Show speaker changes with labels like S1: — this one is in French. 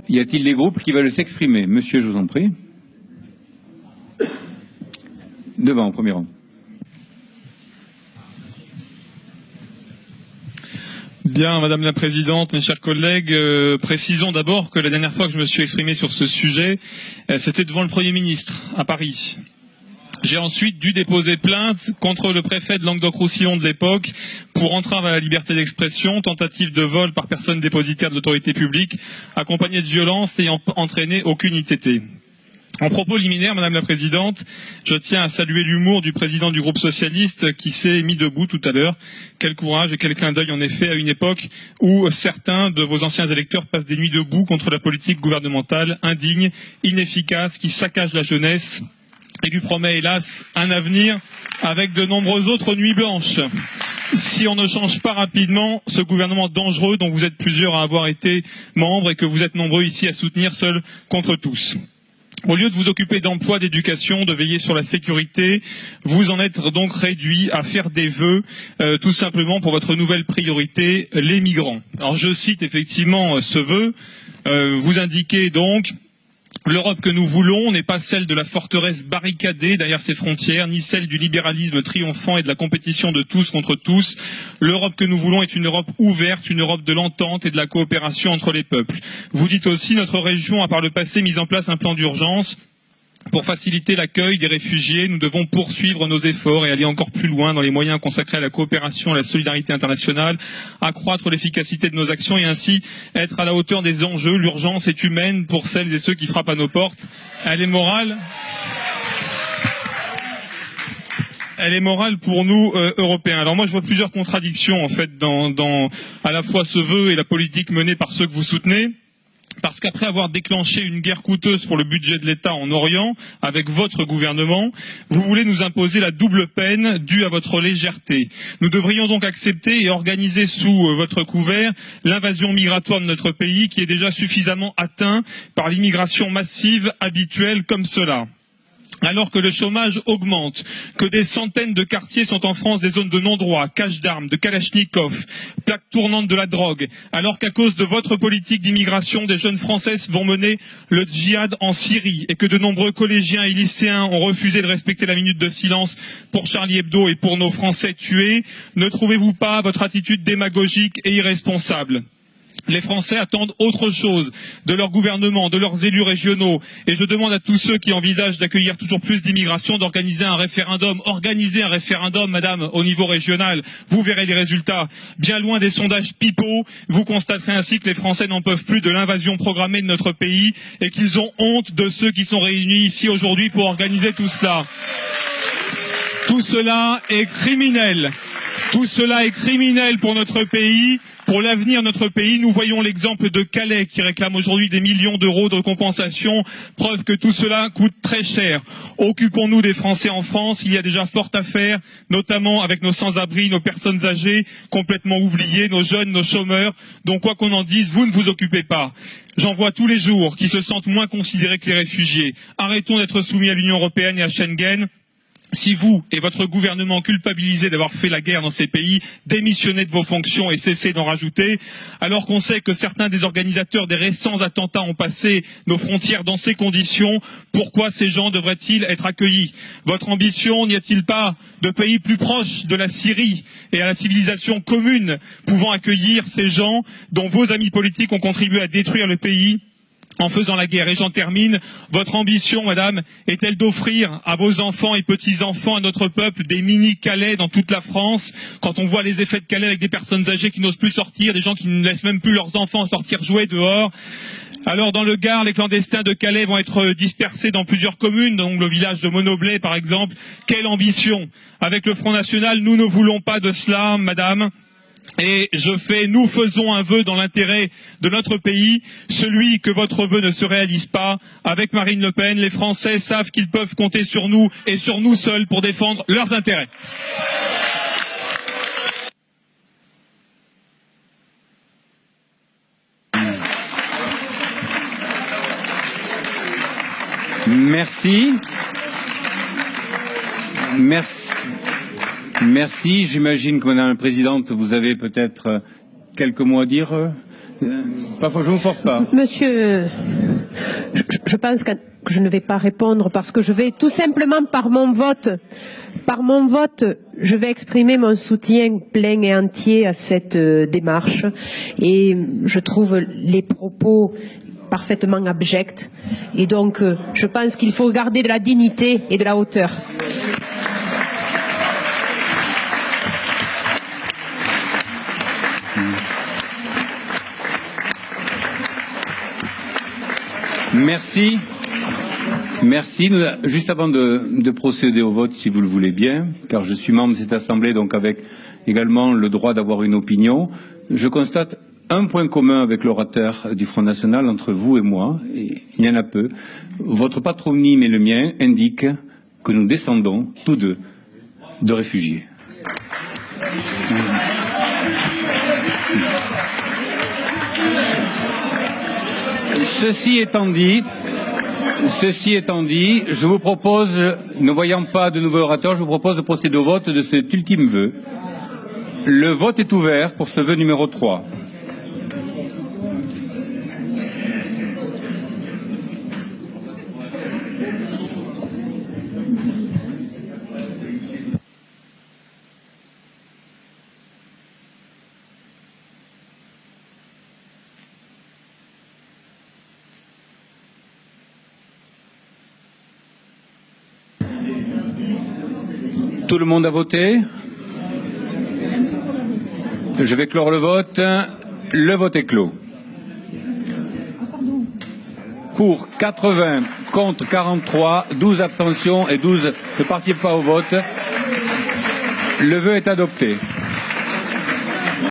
S1: Y a-t-il des groupes qui veulent s'exprimer? Monsieur, je vous en prie. Devant, au premier rang.
S2: Bien, Madame la Présidente, mes chers collègues, précisons d'abord que la dernière fois que je me suis exprimé sur ce sujet, c'était devant le Premier ministre, à Paris. J'ai ensuite dû déposer plainte contre le préfet de Languedoc-Roussillon de l'époque pour entrave à la liberté d'expression, tentative de vol par personne dépositaire de l'autorité publique, accompagnée de violence ayant entraîné aucune ITT. En propos liminaire, Madame la Présidente, je tiens à saluer l'humour du président du groupe socialiste qui s'est mis debout tout à l'heure. Quel courage et quel clin d'œil en effet à une époque où certains de vos anciens électeurs passent des nuits debout contre la politique gouvernementale indigne, inefficace, qui saccage la jeunesse et lui promet hélas un avenir avec de nombreuses autres nuits blanches. Si on ne change pas rapidement ce gouvernement dangereux dont vous êtes plusieurs à avoir été membres et que vous êtes nombreux ici à soutenir seuls contre tous. Au lieu de vous occuper d'emploi, d'éducation, de veiller sur la sécurité, vous en êtes donc réduit à faire des vœux, tout simplement pour votre nouvelle priorité, les migrants. Alors je cite effectivement ce vœu, vous indiquez donc: l'Europe que nous voulons n'est pas celle de la forteresse barricadée derrière ses frontières, ni celle du libéralisme triomphant et de la compétition de tous contre tous. L'Europe que nous voulons est une Europe ouverte, une Europe de l'entente et de la coopération entre les peuples. Vous dites aussi: notre région a par le passé mis en place un plan d'urgence pour faciliter l'accueil des réfugiés. Nous devons poursuivre nos efforts et aller encore plus loin dans les moyens consacrés à la coopération et à la solidarité internationale, accroître l'efficacité de nos actions et ainsi être à la hauteur des enjeux. L'urgence est humaine pour celles et ceux qui frappent à nos portes. Elle est morale. Elle est morale pour nous, Européens. Alors moi, je vois plusieurs contradictions en fait dans à la fois ce vœu et la politique menée par ceux que vous soutenez. Parce qu'après avoir déclenché une guerre coûteuse pour le budget de l'État en Orient, avec votre gouvernement, vous voulez nous imposer la double peine due à votre légèreté. Nous devrions donc accepter et organiser sous votre couvert l'invasion migratoire de notre pays qui est déjà suffisamment atteint par l'immigration massive habituelle comme cela. Alors que le chômage augmente, que des centaines de quartiers sont en France des zones de non-droit, caches d'armes, de kalachnikov, plaques tournantes de la drogue, alors qu'à cause de votre politique d'immigration, des jeunes Françaises vont mener le djihad en Syrie et que de nombreux collégiens et lycéens ont refusé de respecter la minute de silence pour Charlie Hebdo et pour nos Français tués, ne trouvez-vous pas votre attitude démagogique et irresponsable ? Les Français attendent autre chose de leur gouvernement, de leurs élus régionaux. Et je demande à tous ceux qui envisagent d'accueillir toujours plus d'immigration d'organiser un référendum. Organisez un référendum, madame, au niveau régional. Vous verrez les résultats. Bien loin des sondages pipeaux, vous constaterez ainsi que les Français n'en peuvent plus de l'invasion programmée de notre pays et qu'ils ont honte de ceux qui sont réunis ici aujourd'hui pour organiser tout cela. Tout cela est criminel. Tout cela est criminel pour notre pays. Pour l'avenir de notre pays, nous voyons l'exemple de Calais qui réclame aujourd'hui des millions d'euros de compensation, preuve que tout cela coûte très cher. Occupons-nous des Français en France, il y a déjà fort à faire, notamment avec nos sans-abri, nos personnes âgées complètement oubliées, nos jeunes, nos chômeurs, dont quoi qu'on en dise, vous ne vous occupez pas. J'en vois tous les jours qui se sentent moins considérés que les réfugiés. Arrêtons d'être soumis à l'Union européenne et à Schengen. Si vous et votre gouvernement culpabilisez d'avoir fait la guerre dans ces pays, démissionnez de vos fonctions et cessez d'en rajouter, alors qu'on sait que certains des organisateurs des récents attentats ont passé nos frontières dans ces conditions, pourquoi ces gens devraient-ils être accueillis? Votre ambition, n'y a-t-il pas de pays plus proches de la Syrie et à la civilisation commune pouvant accueillir ces gens dont vos amis politiques ont contribué à détruire le pays en faisant la guerre? Et j'en termine, votre ambition, madame, est-elle d'offrir à vos enfants et petits-enfants, à notre peuple, des mini-Calais dans toute la France? Quand on voit les effets de Calais avec des personnes âgées qui n'osent plus sortir, des gens qui ne laissent même plus leurs enfants sortir jouer dehors. Alors dans le Gard, les clandestins de Calais vont être dispersés dans plusieurs communes, donc le village de Monoblet par exemple. Quelle ambition! Avec le Front National, nous ne voulons pas de cela, madame. Et nous faisons un vœu dans l'intérêt de notre pays, celui que votre vœu ne se réalise pas. Avec Marine Le Pen, les Français savent qu'ils peuvent compter sur nous et sur nous seuls pour défendre leurs intérêts.
S1: Merci. Merci. J'imagine que, Madame la Présidente, vous avez peut-être quelques mots à dire. Parfois, je ne vous force pas.
S3: Monsieur, je pense que je ne vais pas répondre parce que je vais tout simplement par mon vote, je vais exprimer mon soutien plein et entier à cette démarche et je trouve les propos parfaitement abjects et donc je pense qu'il faut garder de la dignité et de la hauteur.
S1: Merci. Merci. Juste avant de procéder au vote, si vous le voulez bien, car je suis membre de cette Assemblée, donc avec également le droit d'avoir une opinion, je constate un point commun avec l'orateur du Front National entre vous et moi, et il y en a peu. Votre patronyme et le mien indiquent que nous descendons tous deux de réfugiés. Ceci étant dit, je vous propose, ne voyant pas de nouveau orateur, je vous propose de procéder au vote de cet ultime vœu. Le vote est ouvert pour ce vœu numéro 3. Tout le monde a voté? Je vais clore le vote. Le vote est clos. Pour 80, contre 43, 12 abstentions et 12 ne participent pas au vote. Le vœu est adopté.